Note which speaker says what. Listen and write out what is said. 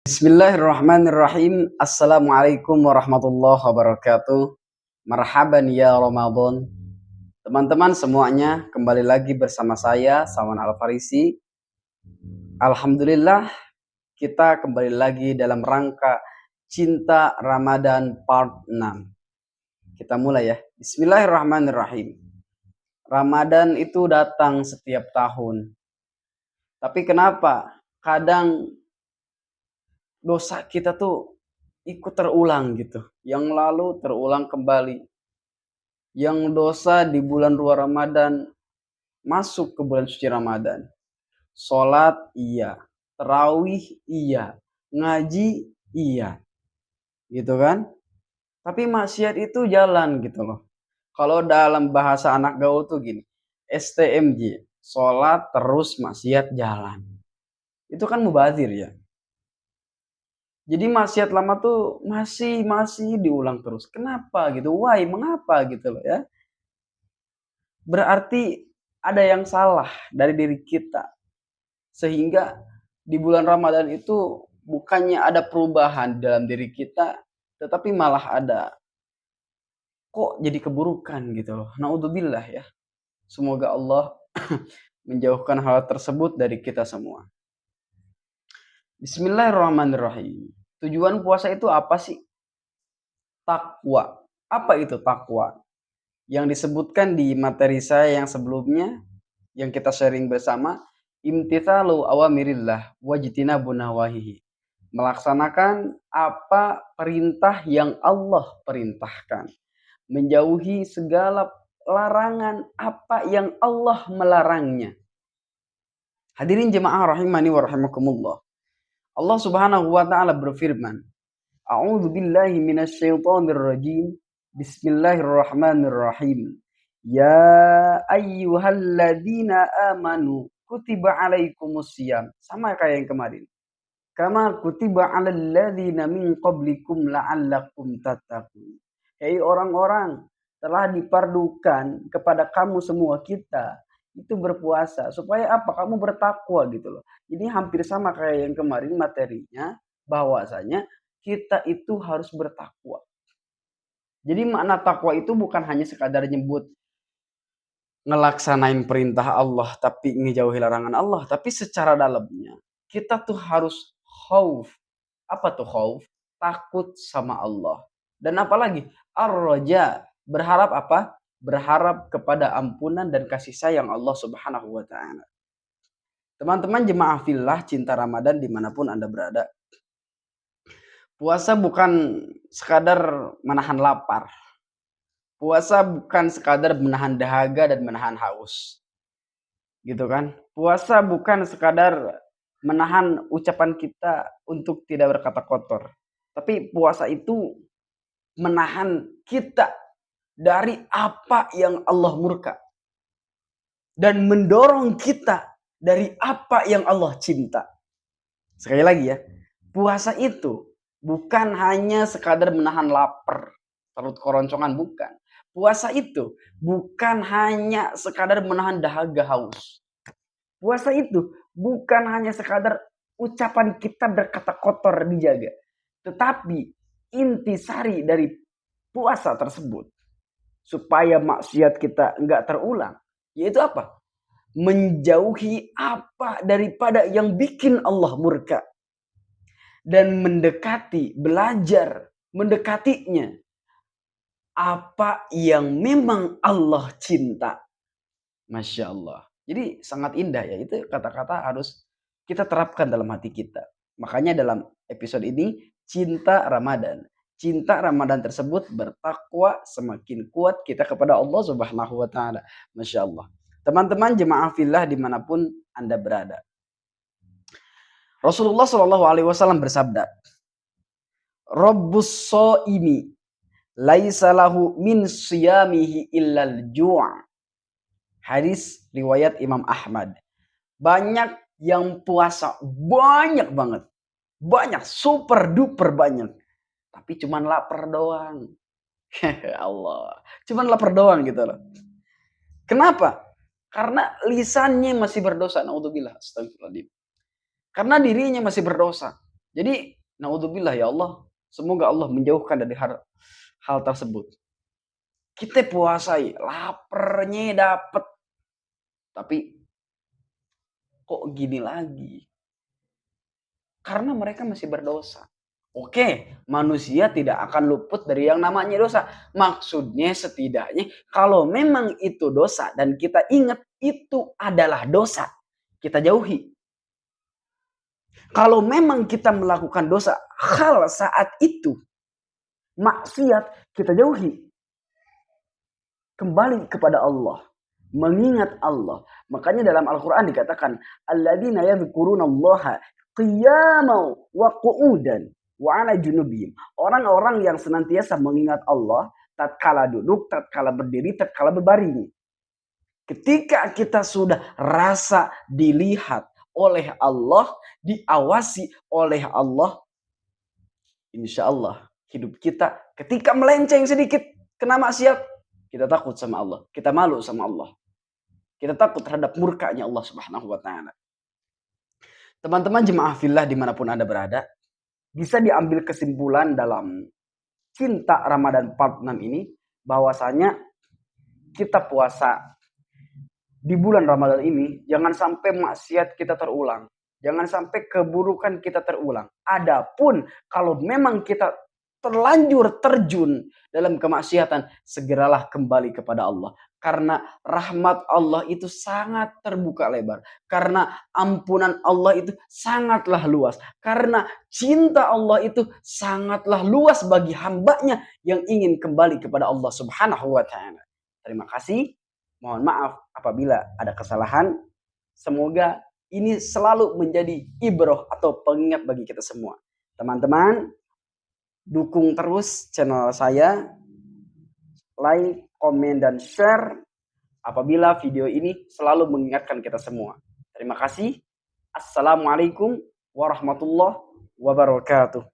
Speaker 1: Bismillahirrahmanirrahim. Assalamualaikum warahmatullahi wabarakatuh. Marhaban ya Ramadan. Teman-teman semuanya, kembali lagi bersama saya, Sawan Al-Farisi. Alhamdulillah, kita kembali lagi dalam rangka Cinta Ramadan Part 6. Kita mulai ya. Bismillahirrahmanirrahim. Ramadan itu datang setiap tahun. Tapi kenapa kadang dosa kita tuh ikut terulang gitu. Yang lalu terulang kembali. Yang dosa di bulan luar Ramadan masuk ke bulan suci Ramadan. Sholat iya, tarawih iya, ngaji iya. Gitu kan? Tapi maksiat itu jalan gitu loh. Kalau dalam bahasa anak gaul tuh gini, STMJ, sholat terus maksiat jalan. Itu kan mubazir ya. Jadi maksiat lama tuh masih diulang terus. Kenapa gitu? Why? Mengapa gitu loh ya? Berarti ada yang salah dari diri kita. Sehingga di bulan Ramadan itu bukannya ada perubahan dalam diri kita, tetapi malah ada kok jadi keburukan gitu loh. Naudzubillah ya. Semoga Allah menjauhkan hal tersebut dari kita semua. Bismillahirrahmanirrahim. Tujuan puasa itu apa sih? Takwa. Apa itu takwa? Yang disebutkan di materi saya yang sebelumnya, yang kita sharing bersama, imtithalu awamirillah wajtinabun nawahihi. Melaksanakan apa perintah yang Allah perintahkan. Menjauhi segala larangan apa yang Allah melarangnya. Hadirin jemaah rahimani wa rahimakumullah. Allah Subhanahu wa taala berfirman, A'udzu billahi minasyaitonir rajim. Bismillahirrahmanirrahim. Ya ayyuhalladzina amanu kutiba alaikumusiyam. Sama kayak yang kemarin. Kama kutiba alal ladzina min qablikum la'allakum tattaqun. Hei orang-orang, telah dipardukan kepada kamu semua kita itu berpuasa supaya apa? Kamu bertakwa gitu loh. Jadi hampir sama kayak yang kemarin materinya, bahwasanya kita itu harus bertakwa. Jadi makna takwa itu bukan hanya sekadar nyebut ngelaksanain perintah Allah tapi ngejauhi larangan Allah, tapi secara dalamnya kita tuh harus khauf. Apa tuh khauf? Takut sama Allah. Dan apalagi ar-raja, berharap apa? Berharap kepada ampunan dan kasih sayang Allah Subhanahu wa taala. Teman-teman jemaah fillah cinta Ramadan dimanapun Anda berada. Puasa bukan sekadar menahan lapar. Puasa bukan sekadar menahan dahaga dan menahan haus. Gitu kan? Puasa bukan sekadar menahan ucapan kita untuk tidak berkata kotor. Tapi puasa itu menahan kita dari apa yang Allah murka. Dan mendorong kita dari apa yang Allah cinta. Sekali lagi ya, puasa itu bukan hanya sekadar menahan lapar, perut keroncongan, bukan. Puasa itu bukan hanya sekadar menahan dahaga haus. Puasa itu bukan hanya sekadar ucapan kita berkata kotor dijaga. Tetapi intisari dari puasa tersebut supaya maksiat kita enggak terulang, yaitu apa? Menjauhi apa daripada yang bikin Allah murka. Dan mendekati, belajar, mendekatinya apa yang memang Allah cinta. Masya Allah. Jadi sangat indah ya. Itu kata-kata harus kita terapkan dalam hati kita. Makanya dalam episode ini, cinta Ramadan. Cinta Ramadan tersebut bertakwa semakin kuat kita kepada Allah Subhanahu wa taala. Masya Allah. Teman-teman jemaah fillah dimanapun Anda berada. Rasulullah Shallallahu alaihi wasallam bersabda, Rabbus shaimi laisa lahu min siyamihi illal ju'. Hadis riwayat Imam Ahmad. Banyak yang puasa, banyak banget. Banyak, super duper banyak. Tapi cuman lapar doang. Allah. Cuman lapar doang gitu loh. Kenapa? Karena lisannya masih berdosa. Naudzubillah. Astagfirullahaladzim. Karena dirinya masih berdosa. Jadi, naudzubillah ya Allah, semoga Allah menjauhkan dari hal tersebut. Kita puasai, laparnya dapet, tapi kok gini lagi? Karena mereka masih berdosa. Oke, manusia tidak akan luput dari yang namanya dosa. Maksudnya setidaknya kalau memang itu dosa dan kita ingat itu adalah dosa, kita jauhi. Kalau memang kita melakukan dosa hal saat itu, maksiat, kita jauhi. Kembali kepada Allah. Mengingat Allah. Makanya dalam Al-Quran dikatakan, alladzina yadhkurunallaha qiyaman wa qu'udan wa 'ala junubihim. Orang-orang yang senantiasa mengingat Allah tatkala duduk, tatkala berdiri, tatkala berbaring. Ketika kita sudah rasa dilihat oleh Allah, diawasi oleh Allah, insya Allah hidup kita ketika melenceng sedikit kena maksiat, kita takut sama Allah, kita malu sama Allah. Kita takut terhadap murkanya Allah Subhanahu wa Ta'ala. Teman-teman jemaah fillah dimanapun Anda berada, bisa diambil kesimpulan dalam cinta Ramadan part 6 ini, bahwasanya kita puasa di bulan Ramadan ini, jangan sampai maksiat kita terulang. Jangan sampai keburukan kita terulang. Adapun kalau memang kita terlanjur terjun dalam kemaksiatan, segeralah kembali kepada Allah. Karena rahmat Allah itu sangat terbuka lebar. Karena ampunan Allah itu sangatlah luas. Karena cinta Allah itu sangatlah luas bagi hambanya yang ingin kembali kepada Allah Subhanahu wa Ta'ala. Terima kasih. Mohon maaf apabila ada kesalahan. Semoga ini selalu menjadi ibroh atau pengingat bagi kita semua. Teman-teman, dukung terus channel saya, like, komen, dan share apabila video ini selalu mengingatkan kita semua. Terima kasih. Assalamualaikum warahmatullahi wabarakatuh.